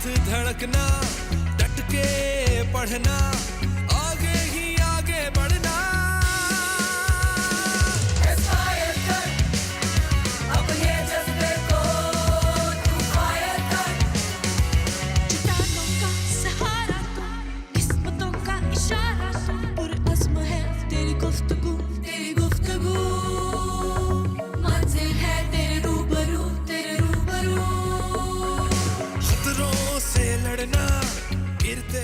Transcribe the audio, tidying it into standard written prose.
धड़कना, डट के पढ़ना, आगे ही आगे बढ़ना। Aspire कर, अपने जज्बे को तू फायर कर। चट्टानों का सहारा तू, किस्मतों का इशारा तू, पुरअज़्म है तेरी गुफ्तगू, तेरी गुफ्तगू। मंजिल है तेरे रूबरू, तेरे रूबरू। खतरों से लड़ना, गिरते